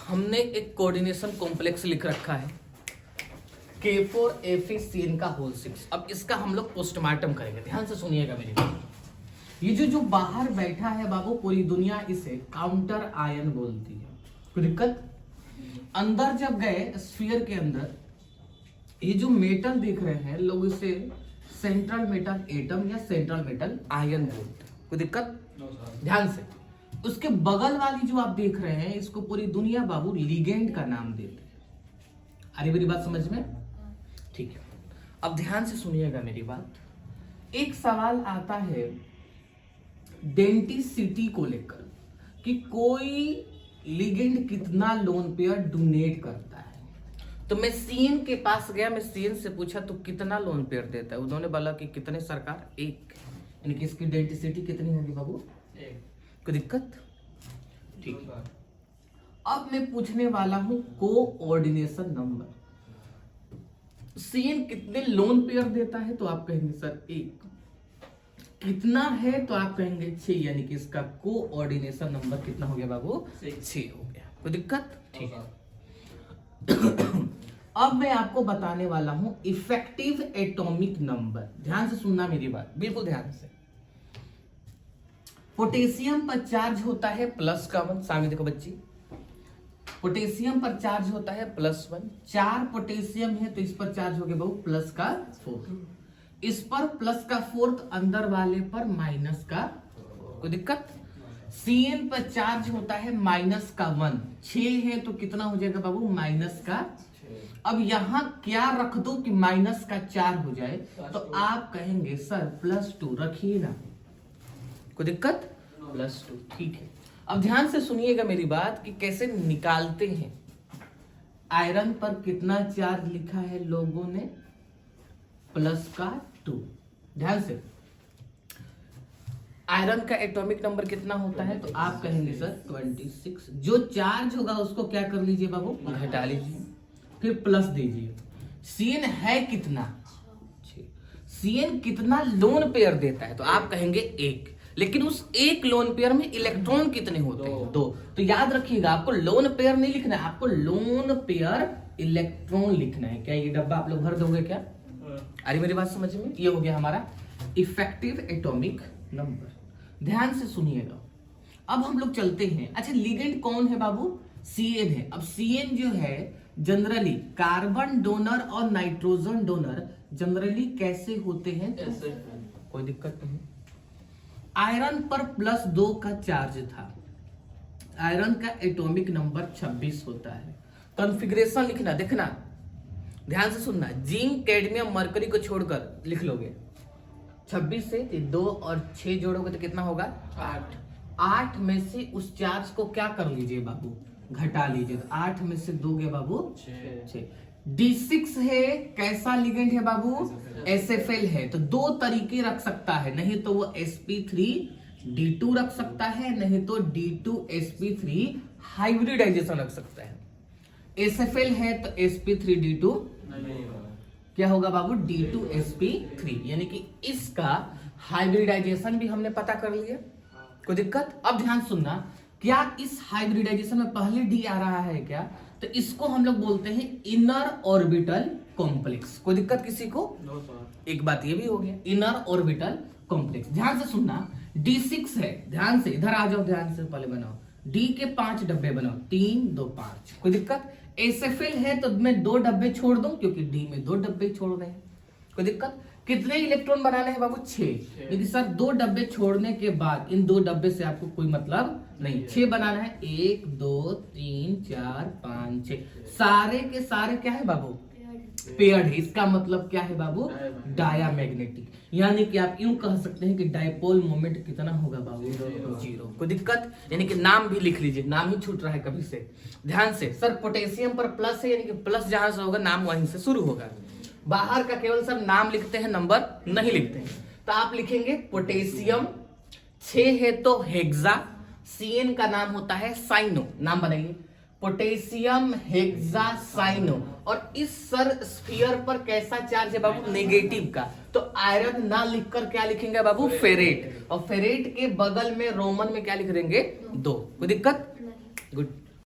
हमने एक coordination complex लिख रखा है K4Fe का होल 6। अब इसका हम लोग पोस्टमार्टम करेंगे, ध्यान से सुनिएगा मेरी बात। ये जो बाहर बैठा है बाबू, पूरी दुनिया इसे काउंटर आयन बोलती है। कोई दिक्कत? अंदर जब गए स्फीयर के अंदर, ये जो मेटल देख रहे हैं लोग इसे सेंट्रल मेटल एटम या सेंट्रल मेटल आयन बोलते हैं। कोई दिक्कत? ध्यान से। उसके बगल वाली जो आप देख रहे हैं इसको पूरी दुनिया बाबू लिगेंड का नाम देते हैं। अरे मेरी बात समझ में? ठीक है, अब ध्यान से सुनिएगा मेरी बात। एक सवाल आता है डेंटिसिटी को लेकर कि कोई लिगेंड कितना लोन पेयर डोनेट करता है। तो मैं सीएन के पास गया, मैं सीएन से पूछा तो कितना लोन पेयर देता है। उन्होंने बोला कि कितने सरकार? 1। यानी कि इसकी डेंटिसिटी कितनी होगी बाबू? 1। कोई दिक्कत? ठीक है, अब मैं पूछने वाला हूं कोऑर्डिनेशन नंबर। सीएन कितने लोन पेयर देता है? तो आप कहेंगे सर 1। कितना है? तो आप कहेंगे 6। यानी कि इसका कोऑर्डिनेशन नंबर कितना हो गया बाबू? 6 हो गया। कोई दिक्कत? ठीक है। अब मैं आपको बताने वाला हूं इफेक्टिव एटॉमिक नंबर। ध्यान से सुनना मेरी बात, बिल्कुल ध्यान से। पोटेशियम पर चार्ज होता है +1। सामने देखो बच्ची, पोटेशियम पर चार्ज होता है +1। 4 पोटेशियम है तो इस पर चार्ज हो गया बाबू +4। इस पर +4, अंदर वाले पर -4। कोई दिक्कत? सीएन पर चार्ज होता है -1। 6 है तो कितना हो जाएगा बाबू? -4। अब यहां क्या रख दो कि -4 हो जाए? तो आप कहेंगे सर +2 रखिए ना। कोई दिक्कत? +2। ठीक है, अब ध्यान से सुनिएगा मेरी बात कि कैसे निकालते हैं। आयरन पर कितना चार्ज लिखा है लोगों ने? +2। ध्यान से, आयरन का एटॉमिक नंबर कितना होता है? तो आप कहेंगे सर 26। जो चार्ज होगा उसको क्या कर लीजिए बाबू? घटा लीजिए, फिर प्लस दीजिए। सीएन है कितना? 6। सीएन कितना लोन पेयर देता है? तो आप कहेंगे 1। लेकिन उस 1 लोन पेयर में इलेक्ट्रॉन कितने होते हैं? 2। तो याद रखिएगा, आपको लोन पेयर नहीं लिखना है, आपको लोन पेयर इलेक्ट्रॉन लिखना है। क्या ये डब्बा आप लोग भर दोगे क्या? अरे मेरी बात समझ में? ये हो गया हमारा इफेक्टिव एटॉमिक नंबर। ध्यान से सुनिएगा, अब हम लोग चलते हैं। अच्छा, लिगेंड कौन है बाबू? सीएन है। अब सीएन जो है जनरली कार्बन डोनर और नाइट्रोजन डोनर जनरली कैसे होते हैं? कोई दिक्कत नहीं। आयरन पर +2 का चार्ज था। आयरन का एटॉमिक नंबर 26 होता है। कॉन्फ़िगरेशन लिखना, देखना, ध्यान से सुनना। जिंक, कैडमियम, मरकरी को छोड़कर लिख लोगे। 26 से 2 और 6 जोड़ोगे तो कितना होगा? 8। 8 में से उस चार्ज को क्या कर लीजिए बाबू? घटा लीजिए। 8 में से 2 गए बाबू 6। D6 है, कैसा लिगेंड है बाबू? SFL है। तो 2 तरीके रख सकता है, नहीं तो वो sp3d2 रख सकता है, नहीं तो D2sp3 हाइब्रिडाइजेशन रख सकता है। SFL है तो sp3d2 क्या होगा बाबू? D2sp3। यानी कि इसका हाइब्रिडाइजेशन भी हमने पता कर लिया। कोई दिक्कत? अब ध्यान सुनना, क्या इस हाइब्रिडाइजेशन में पहले D आ रहा है क्या? तो इसको हम लोग बोलते हैं इनर ऑर्बिटल कॉम्प्लेक्स। कोई दिक्कत किसी को? एक बात ये भी हो गया, इनर ऑर्बिटल कॉम्प्लेक्स। ध्यान से सुनना, D6 है, ध्यान से इधर आ जाओ, ध्यान से पहले बनाओ। D के 5 डब्बे बनाओ, 3 2 5। कोई दिक्कत? SFL है तो मैं 2 डब्बे छोड़ दूं क्योंकि D में 2 डब्बे छोड़ने हैं। कोई दिक्कत? कितने इलेक्ट्रॉन बनाने हैं बाबू? 6। लेकिन सर 2 डब्बे छोड़ने के बाद इन 2 डब्बे से आपको कोई मतलब नहीं, 6 बनाना है। 1 2 3 4 5 6, सारे के सारे क्या है बाबू? पेयर्ड है। इसका मतलब क्या है बाबू? डायामैग्नेटिक। यानी कि आप यूं कह सकते हैं कि डायपोल मोमेंट कितना होगा बाबू? 0। कोई दिक्कत? यानी कि नाम भी लिख लीजिए, नाम ही छूट रहा है कभी से। ध्यान से, सर पोटेशियम पर प्लस है, यानी कि प्लस जहां से होगा नाम वहीं से शुरू होगा। बाहर का केवल सर नाम लिखते हैं, नंबर नहीं लिखते हैं। तो आप लिखेंगे पोटेशियम, 6 है तो हेक्सा। सीएन का नाम होता है साइनो। नाम बनाइए, पोटेशियम हेक्सासाइनो। और इस सर स्फीयर पर कैसा चार्ज है बाबू? नेगेटिव का। तो आयरन ना लिखकर क्या लिखेंगे बाबू? फेरेट। और फेरेट के बगल में रोमन में क्या लिख देंगे? 2। कोई दिक्कत? गुड।